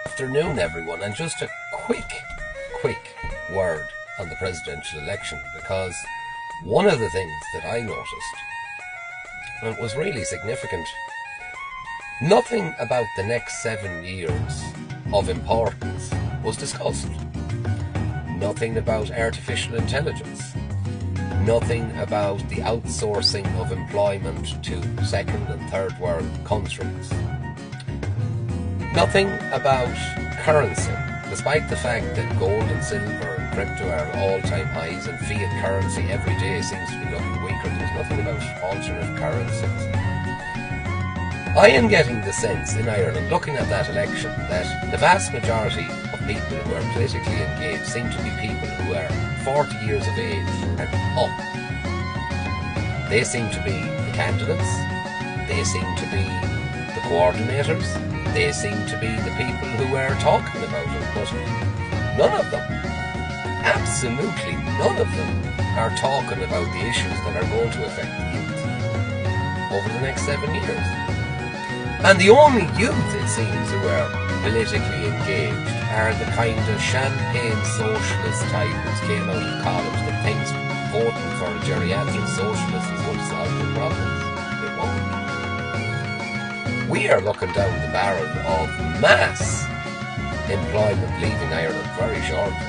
Afternoon, everyone, and just a quick word on the presidential election, because one of the things that I noticed, and it was really significant, nothing about the next 7 years of importance was discussed. Nothing about artificial intelligence. Nothing about the outsourcing of employment to second and third world countries. Nothing about currency, despite the fact that gold and silver and crypto are at all-time highs and fiat currency every day seems to be looking weaker. There's nothing about alternate currencies. I am getting the sense in Ireland, looking at that election, that the vast majority of people who are politically engaged seem to be people who are 40 years of age and up. They seem to be the candidates, they seem to be the coordinators, they seem to be the people who are talking about it, but none of them, absolutely none of them, are talking about the issues that are going to affect the youth over the next 7 years. And the only youth, it seems, who are politically engaged are the kind of champagne socialist type who came out of college that thinks voting for a geriatric socialist is going to solve the problems. It won't. We are looking down the barrel of mass employment leaving Ireland very shortly.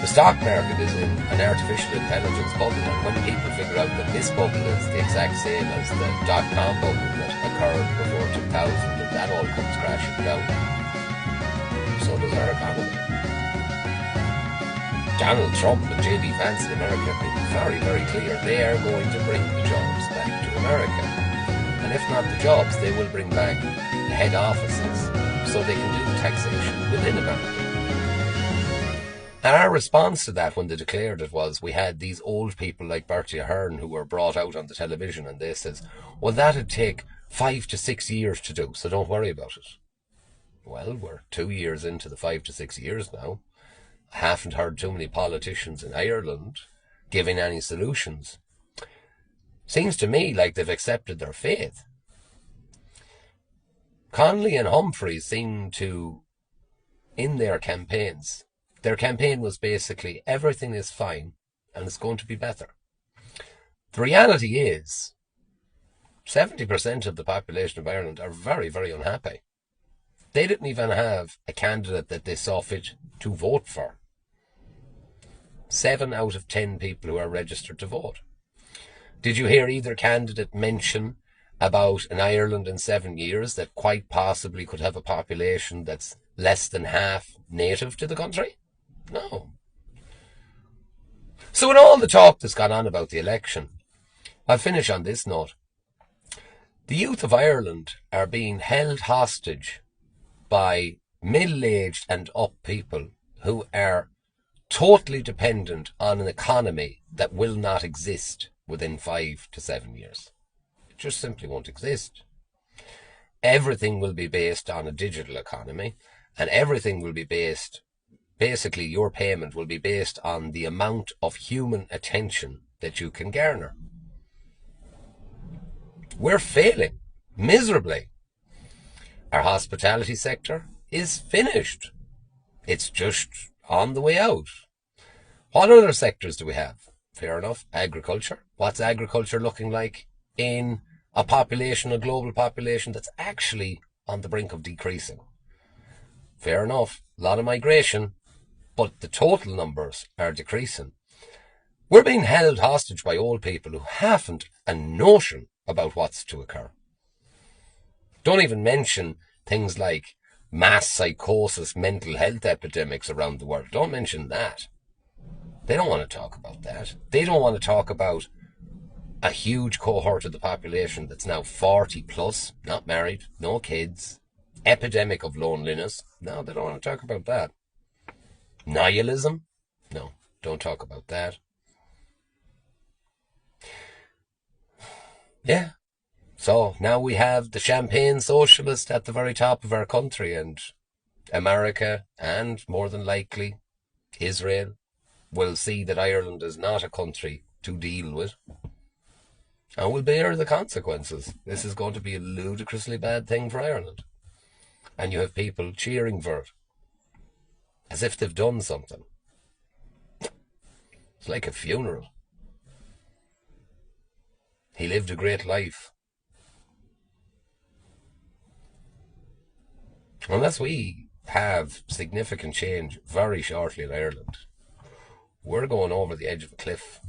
The stock market is in an artificial intelligence bubble, and when people figure out that this bubble is the exact same as the dot-com bubble that occurred before 2000, and that all comes crashing down, so does our economy. Donald Trump and J.D. Vance in America have been very, very clear. They are going to bring the jobs back to America. And if not the jobs, they will bring back the head offices so they can do taxation within America. And our response to that when they declared it was, we had these old people like Bertie Ahern who were brought out on the television, and they says, well, that'd take 5 to 6 years to do, so don't worry about it. Well, we're 2 years into the 5 to 6 years now. I haven't heard too many politicians in Ireland giving any solutions. Seems to me like they've accepted their fate. Connolly and Humphreys seem to, in their campaigns, their campaign was basically everything is fine and it's going to be better. The reality is 70% of the population of Ireland are very, very unhappy. They didn't even have a candidate that they saw fit to vote for. 7 out of 10 people who are registered to vote. Did you hear either candidate mention about an Ireland in 7 years that quite possibly could have a population that's less than half native to the country? No. So in all the talk that's gone on about the election, I'll finish on this note. The youth of Ireland are being held hostage by middle-aged and up people who are totally dependent on an economy that will not exist within 5 to 7 years. It just simply won't exist. Everything will be based on a digital economy, and everything will be based, basically your payment will be based on the amount of human attention that you can garner. We're failing miserably. Our hospitality sector is finished. It's just on the way out. What other sectors do we have? Fair enough. Agriculture. What's agriculture looking like in a population, a global population that's actually on the brink of decreasing? Fair enough. A lot of migration, but the total numbers are decreasing. We're being held hostage by old people who haven't a notion about what's to occur. Don't even mention things like mass psychosis, mental health epidemics around the world. Don't mention that. They don't want to talk about that. They don't want to talk about a huge cohort of the population that's now 40 plus, not married, no kids, epidemic of loneliness. No, they don't want to talk about that. Nihilism? No, don't talk about that. Yeah. So now we have the champagne socialist at the very top of our country, and America, and more than likely Israel, will see that Ireland is not a country to deal with, and will bear the consequences. This is going to be a ludicrously bad thing for Ireland. and you have people cheering for it as if they've done something. It's like a funeral. He lived a great life. Unless we have significant change very shortly in Ireland, we're going over the edge of a cliff.